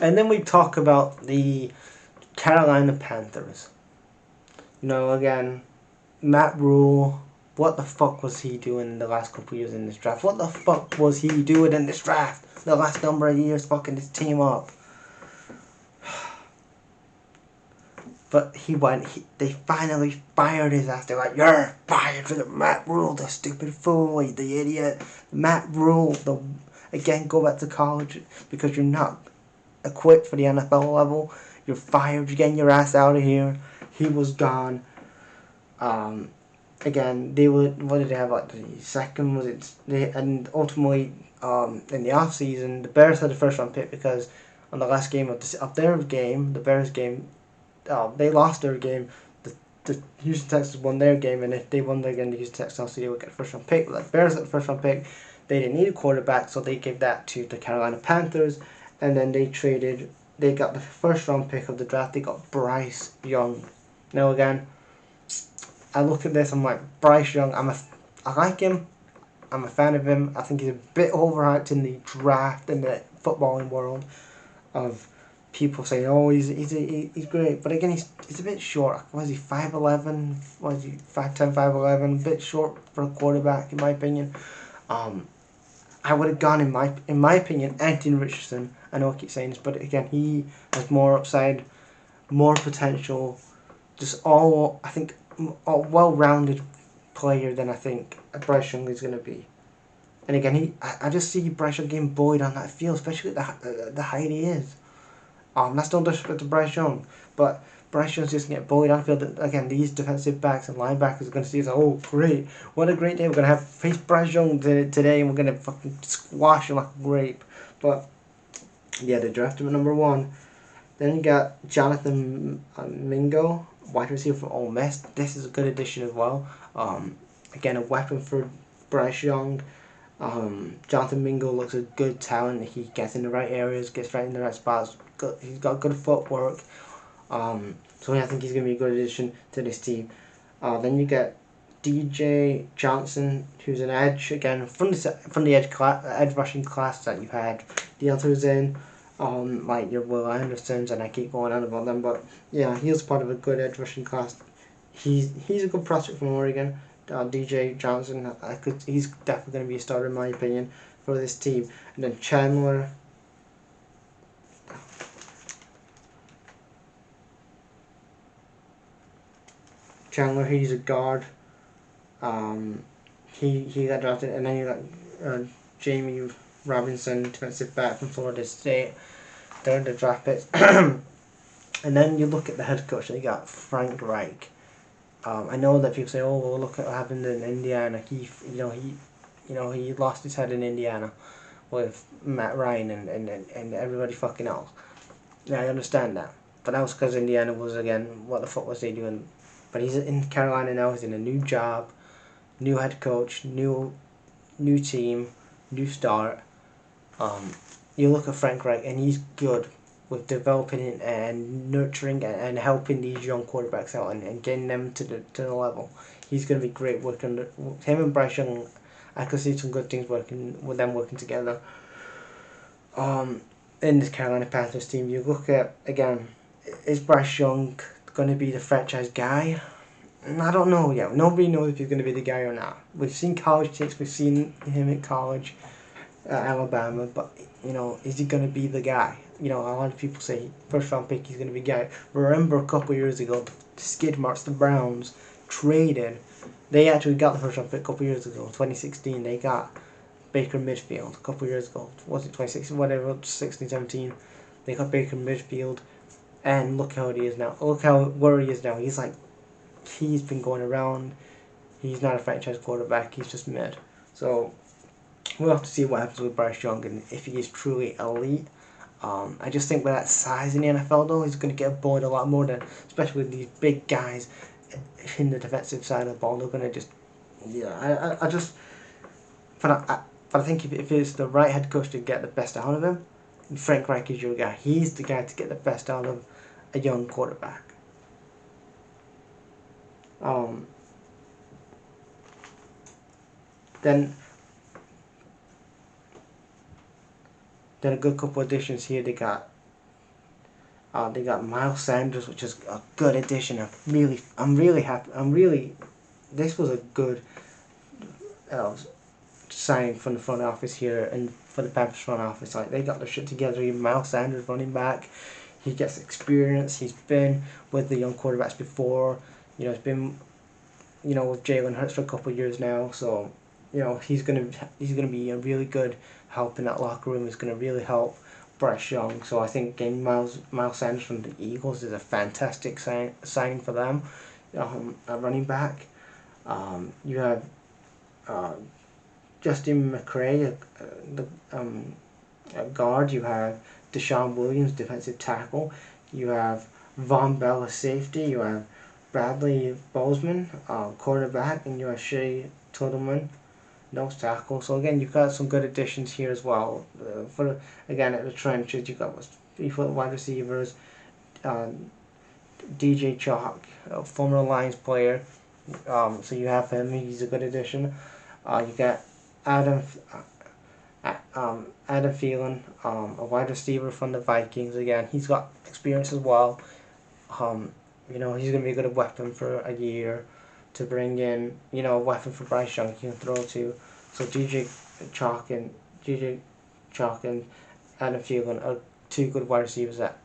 And then we talk about the Carolina Panthers. Again, Matt Rule, what the fuck was he doing in the last couple of years in this draft? What the fuck was he doing in this draft? The last number of years fucking this team up. But they finally fired his ass. They're like, you're fired for the Matt Rule, the stupid fool, the idiot. Matt Rule, again, go back to college because you're not equipped for the NFL level. You're fired. You're getting your ass out of here. He was gone. Again, what did they have, like the second, was it? And ultimately, in the off season, the Bears had the first round pick because on the last game of their game, the Bears game, they lost their game. The Houston Texans won their game, and if they won their game, the Houston Texans obviously would get the first round pick. But the Bears got the first round pick. They didn't need a quarterback, so they gave that to the Carolina Panthers, and then they got the first round pick of the draft. They got Bryce Young. Now again, I look at this, I'm like, Bryce Young, I like him. I'm a fan of him. I think he's a bit overhyped in the draft and the footballing world of people saying, oh, he's great. But again, he's a bit short. Was he 5'11"? Was he 5'10", 5'11"? A bit short for a quarterback, in my opinion. I would have gone, in my opinion, Anthony Richardson. I know I keep saying this, but again, he has more upside, more potential. Just I think, a well-rounded player than I think Bryce Young is going to be. And again, I just see Bryce Young getting bullied on that field, especially at the height he is. That's no disrespect to Bryce Young, but Bryce Young's just going to get bullied on the field. Again, these defensive backs and linebackers are going to see, oh, great, what a great day. We're going to have face Bryce Young today, and we're going to fucking squash him like a grape. But, yeah, they drafted him at number 1. Then you got Jonathan Mingo, wide receiver from Ole Miss. This is a good addition as well. Again, a weapon for Bryce Young. Jonathan Mingo looks a good talent. He gets in the right areas, gets right in the right spots. He's got good footwork. So I think he's going to be a good addition to this team. Then you get DJ Johnson, who's an edge, again, from the edge rushing class that you've had. The others in, like your Will Andersons, and I keep going on about them, but yeah, he was part of a good edge rushing class. He's a good prospect from Oregon. DJ Johnson, he's definitely going to be a starter in my opinion for this team. And then Chandler. He's a guard. He got drafted, and then you got Jammie Robinson, defensive back from Florida State. They're the draft picks. And then you look at the head coach, and you got Frank Reich. I know that people say, "Oh, well, look at what happened in Indiana." He lost his head in Indiana with Matt Ryan and everybody fucking else. Yeah, I understand that, but that was because Indiana was, again, what the fuck was they doing? But he's in Carolina now. He's in a new job, new head coach, new team, new start. You look at Frank Reich, and he's good with developing and nurturing and helping these young quarterbacks out and getting them to the level. He's going to be great working him and Bryce Young. I could see some good things working together. In this Carolina Panthers team, you look at, again, is Bryce Young going to be the franchise guy? I don't know yet. Nobody knows if he's going to be the guy or not. We've seen college takes. We've seen him at college at Alabama, but is he going to be the guy? A lot of people say first round pick, he's going to be the guy. Remember a couple of years ago, the skid marks, the Browns traded. They actually got the first round pick a couple of years ago, 2016. They got Baker Mayfield a couple of years ago. Was it 2016? Whatever, 16, 17. They got Baker Mayfield, and look how he is now. Look where he is now. He's been going around. He's not a franchise quarterback. He's just mid. So we'll have to see what happens with Bryce Young and if he is truly elite. I just think with that size in the NFL, though, he's going to get bullied a lot more than, especially with these big guys in the defensive side of the ball. They're going to just, but I think if it's the right head coach to get the best out of him, Frank Reich is your guy. He's the guy to get the best out of a young quarterback. Then a good couple additions here. They got They got Miles Sanders, which is a good addition. I'm really happy. This was a good uh, signing from the front office here and for the Panthers front office. Like, they got their shit together. Even Miles Sanders, running back, he gets experience. He's been with the young quarterbacks before. He's been with Jalen Hurts for a couple of years now. So he's gonna be a really good help in that locker room. He's gonna really help Bryce Young. So I think getting Miles Sanders from the Eagles is a fantastic signing for them. At running back, you have Justin McCray, a guard. You have Deshaun Williams, defensive tackle. You have Von Bell, a safety. You have Bradley Bozeman, quarterback, and you have Shea Tudelman, nose tackle. So again, you've got some good additions here as well. Again, at the trenches, you've got 3 foot wide receivers. DJ Chalk, a former Lions player. So you have him. He's a good addition. You got Adam Thielen, a wide receiver from the Vikings. Again, he's got experience as well. He's going to be a good weapon for a year to bring in. A weapon for Bryce Young he can throw to. So DJ Chalk and Adam Thielen are 2 good wide receivers that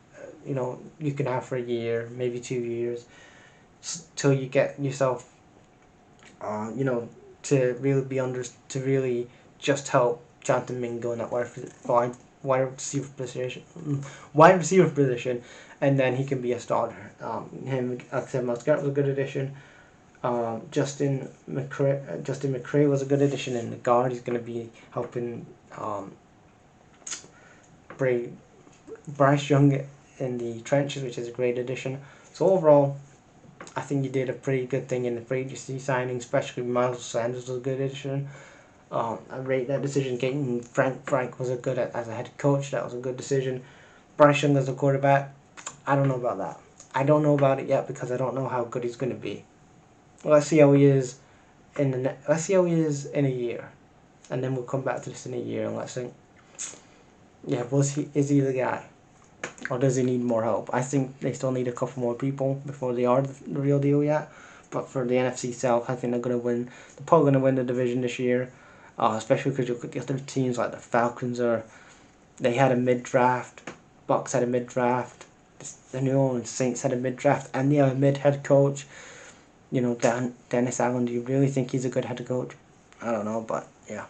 you can have for a year, maybe 2 years, till you get yourself to really to really just help Jonathan Mingo in that wide receiver position, and then he can be a starter. Like I said, Miles Garrett was a good addition. Justin McCray was a good addition in the guard. He's going to be helping Bryce Young in the trenches, which is a great addition. So overall, I think you did a pretty good thing in the free agency signing, especially Miles Sanders was a good addition. I rate that decision. Getting Frank was as a head coach. That was a good decision. Bryce Young as a quarterback, I don't know about that. I don't know about it yet because I don't know how good he's going to be. Let's see how he is let's see how he is in a year, and then we'll come back to this in a year and let's think. Yeah, is he the guy, or does he need more help? I think they still need a couple more people before they are the real deal yet. But for the NFC South, I think they're going to win. They're probably going to win the division this year, especially because you look at the other teams like the Falcons. They had a mid-draft. Bucks had a mid-draft. The New Orleans Saints had a mid-draft, and they have a mid-head coach. Dennis Allen. Do you really think he's a good head coach? I don't know, but yeah.